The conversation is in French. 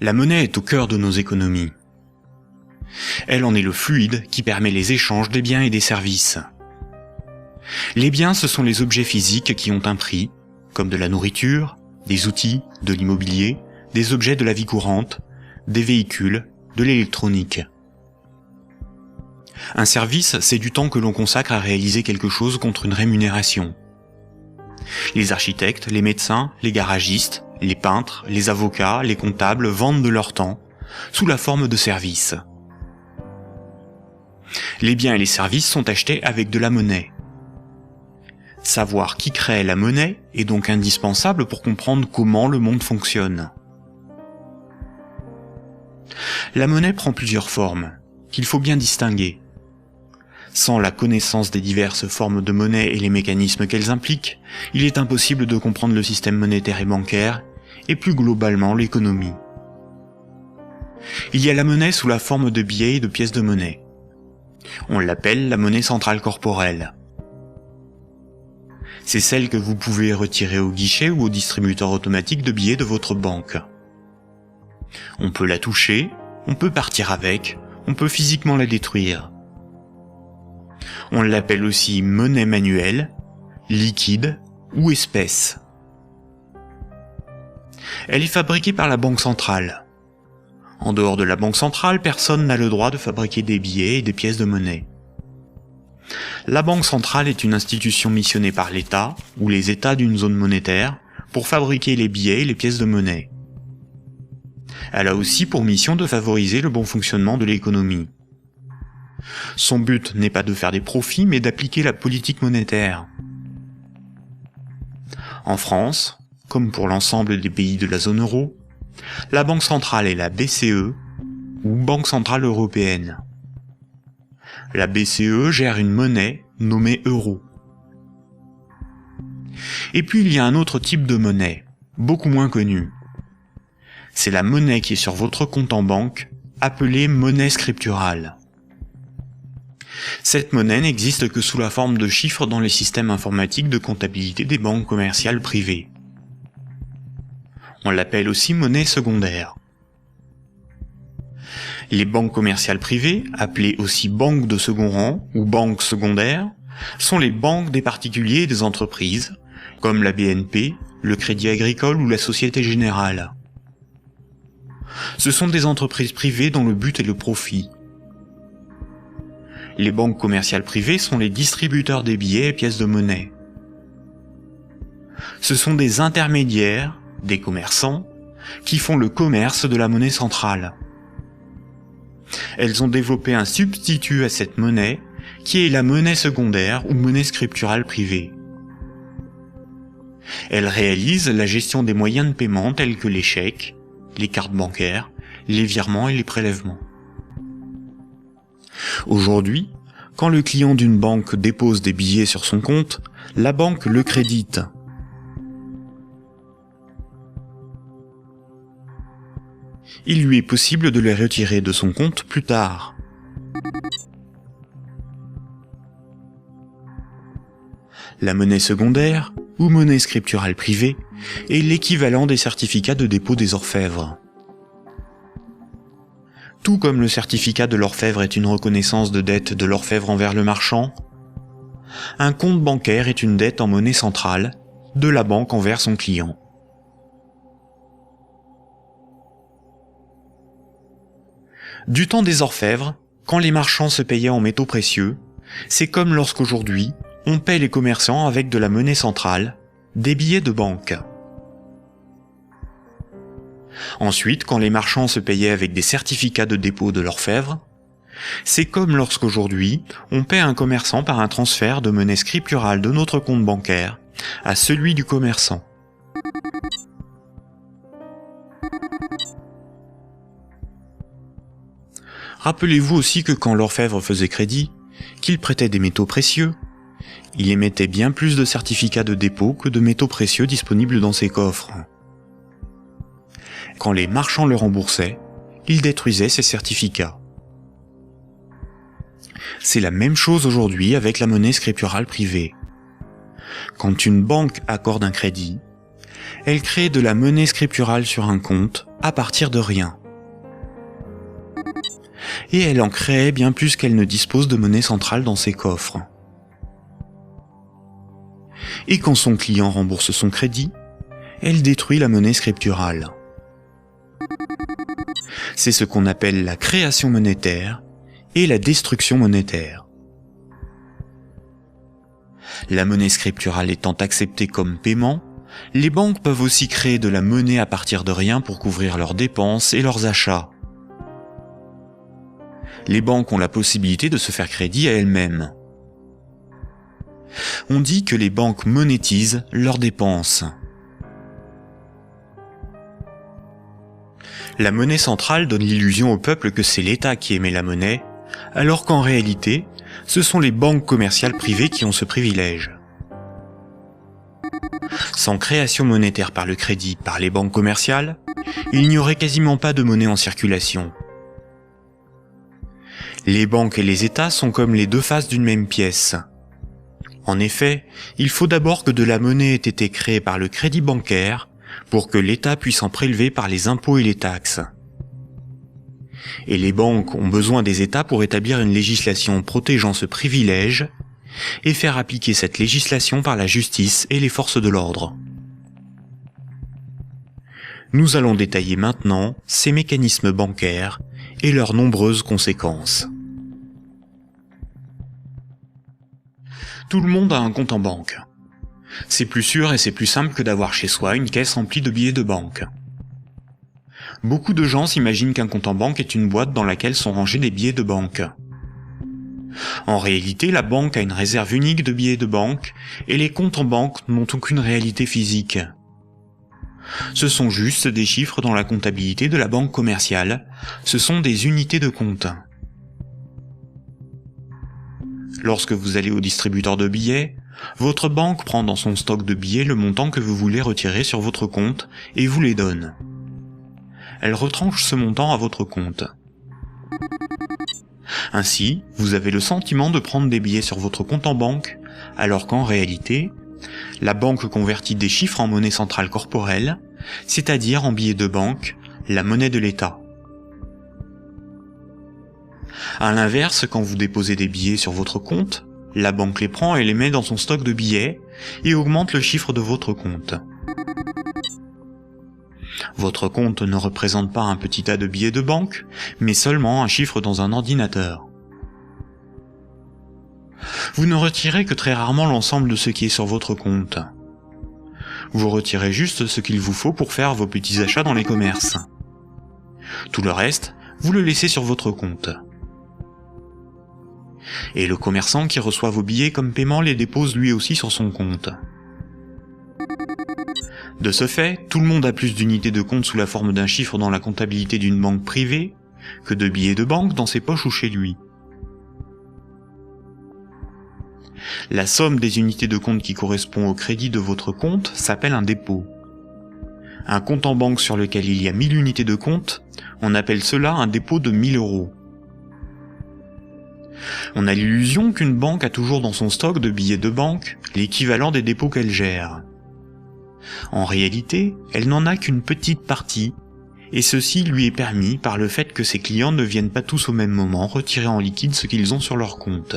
La monnaie est au cœur de nos économies. Elle en est le fluide qui permet les échanges des biens et des services. Les biens, ce sont les objets physiques qui ont un prix, comme de la nourriture, des outils, de l'immobilier, des objets de la vie courante, des véhicules, de l'électronique. Un service, c'est du temps que l'on consacre à réaliser quelque chose contre une rémunération. Les architectes, les médecins, les garagistes, les peintres, les avocats, les comptables vendent de leur temps, sous la forme de services. Les biens et les services sont achetés avec de la monnaie. Savoir qui crée la monnaie est donc indispensable pour comprendre comment le monde fonctionne. La monnaie prend plusieurs formes, qu'il faut bien distinguer. Sans la connaissance des diverses formes de monnaie et les mécanismes qu'elles impliquent, il est impossible de comprendre le système monétaire et bancaire, et plus globalement l'économie. Il y a la monnaie sous la forme de billets et de pièces de monnaie. On l'appelle la monnaie centrale corporelle. C'est celle que vous pouvez retirer au guichet ou au distributeur automatique de billets de votre banque. On peut la toucher, on peut partir avec, on peut physiquement la détruire. On l'appelle aussi monnaie manuelle, liquide ou espèce. Elle est fabriquée par la Banque centrale. En dehors de la Banque centrale, personne n'a le droit de fabriquer des billets et des pièces de monnaie. La Banque centrale est une institution missionnée par l'État, ou les États d'une zone monétaire, pour fabriquer les billets et les pièces de monnaie. Elle a aussi pour mission de favoriser le bon fonctionnement de l'économie. Son but n'est pas de faire des profits, mais d'appliquer la politique monétaire. En France, comme pour l'ensemble des pays de la zone euro, la Banque centrale est la BCE, ou Banque centrale européenne. La BCE gère une monnaie nommée euro. Et puis il y a un autre type de monnaie, beaucoup moins connu. C'est la monnaie qui est sur votre compte en banque, appelée monnaie scripturale. Cette monnaie n'existe que sous la forme de chiffres dans les systèmes informatiques de comptabilité des banques commerciales privées. On l'appelle aussi monnaie secondaire. Les banques commerciales privées, appelées aussi banques de second rang ou banques secondaires, sont les banques des particuliers et des entreprises, comme la BNP, le Crédit Agricole ou la Société Générale. Ce sont des entreprises privées dont le but est le profit. Les banques commerciales privées sont les distributeurs des billets et pièces de monnaie. Ce sont des intermédiaires, des commerçants, qui font le commerce de la monnaie centrale. Elles ont développé un substitut à cette monnaie, qui est la monnaie secondaire ou monnaie scripturale privée. Elles réalisent la gestion des moyens de paiement tels que les chèques, les cartes bancaires, les virements et les prélèvements. Aujourd'hui, quand le client d'une banque dépose des billets sur son compte, la banque le crédite. Il lui est possible de les retirer de son compte plus tard. La monnaie secondaire, ou monnaie scripturale privée, est l'équivalent des certificats de dépôt des orfèvres. Tout comme le certificat de l'orfèvre est une reconnaissance de dette de l'orfèvre envers le marchand, un compte bancaire est une dette en monnaie centrale de la banque envers son client. Du temps des orfèvres, quand les marchands se payaient en métaux précieux, c'est comme lorsqu'aujourd'hui, on paie les commerçants avec de la monnaie centrale, des billets de banque. Ensuite, quand les marchands se payaient avec des certificats de dépôt de l'orfèvre, c'est comme lorsqu'aujourd'hui, on paie un commerçant par un transfert de monnaie scripturale de notre compte bancaire à celui du commerçant. Rappelez-vous aussi que quand l'orfèvre faisait crédit, qu'il prêtait des métaux précieux, il émettait bien plus de certificats de dépôt que de métaux précieux disponibles dans ses coffres. Quand les marchands le remboursaient, il détruisait ces certificats. C'est la même chose aujourd'hui avec la monnaie scripturale privée. Quand une banque accorde un crédit, elle crée de la monnaie scripturale sur un compte à partir de rien. Et elle en crée bien plus qu'elle ne dispose de monnaie centrale dans ses coffres. Et quand son client rembourse son crédit, elle détruit la monnaie scripturale. C'est ce qu'on appelle la création monétaire et la destruction monétaire. La monnaie scripturale étant acceptée comme paiement, les banques peuvent aussi créer de la monnaie à partir de rien pour couvrir leurs dépenses et leurs achats. Les banques ont la possibilité de se faire crédit à elles-mêmes. On dit que les banques monétisent leurs dépenses. La monnaie centrale donne l'illusion au peuple que c'est l'État qui émet la monnaie, alors qu'en réalité, ce sont les banques commerciales privées qui ont ce privilège. Sans création monétaire par le crédit par les banques commerciales, il n'y aurait quasiment pas de monnaie en circulation. Les banques et les États sont comme les deux faces d'une même pièce. En effet, il faut d'abord que de la monnaie ait été créée par le crédit bancaire pour que l'État puisse en prélever par les impôts et les taxes. Et les banques ont besoin des États pour établir une législation protégeant ce privilège et faire appliquer cette législation par la justice et les forces de l'ordre. Nous allons détailler maintenant ces mécanismes bancaires et leurs nombreuses conséquences. Tout le monde a un compte en banque. C'est plus sûr et c'est plus simple que d'avoir chez soi une caisse remplie de billets de banque. Beaucoup de gens s'imaginent qu'un compte en banque est une boîte dans laquelle sont rangés des billets de banque. En réalité, la banque a une réserve unique de billets de banque et les comptes en banque n'ont aucune réalité physique. Ce sont juste des chiffres dans la comptabilité de la banque commerciale, ce sont des unités de compte. Lorsque vous allez au distributeur de billets, votre banque prend dans son stock de billets le montant que vous voulez retirer sur votre compte et vous les donne. Elle retranche ce montant à votre compte. Ainsi, vous avez le sentiment de prendre des billets sur votre compte en banque, alors qu'en réalité, la banque convertit des chiffres en monnaie centrale corporelle, c'est-à-dire en billets de banque, la monnaie de l'État. À l'inverse, quand vous déposez des billets sur votre compte, la banque les prend et les met dans son stock de billets et augmente le chiffre de votre compte. Votre compte ne représente pas un petit tas de billets de banque, mais seulement un chiffre dans un ordinateur. Vous ne retirez que très rarement l'ensemble de ce qui est sur votre compte. Vous retirez juste ce qu'il vous faut pour faire vos petits achats dans les commerces. Tout le reste, vous le laissez sur votre compte. Et le commerçant qui reçoit vos billets comme paiement les dépose lui aussi sur son compte. De ce fait, tout le monde a plus d'unités de compte sous la forme d'un chiffre dans la comptabilité d'une banque privée que de billets de banque dans ses poches ou chez lui. La somme des unités de compte qui correspond au crédit de votre compte s'appelle un dépôt. Un compte en banque sur lequel il y a 1000 unités de compte, on appelle cela un dépôt de 1000 €. On a l'illusion qu'une banque a toujours dans son stock de billets de banque l'équivalent des dépôts qu'elle gère. En réalité, elle n'en a qu'une petite partie, et ceci lui est permis par le fait que ses clients ne viennent pas tous au même moment retirer en liquide ce qu'ils ont sur leur compte.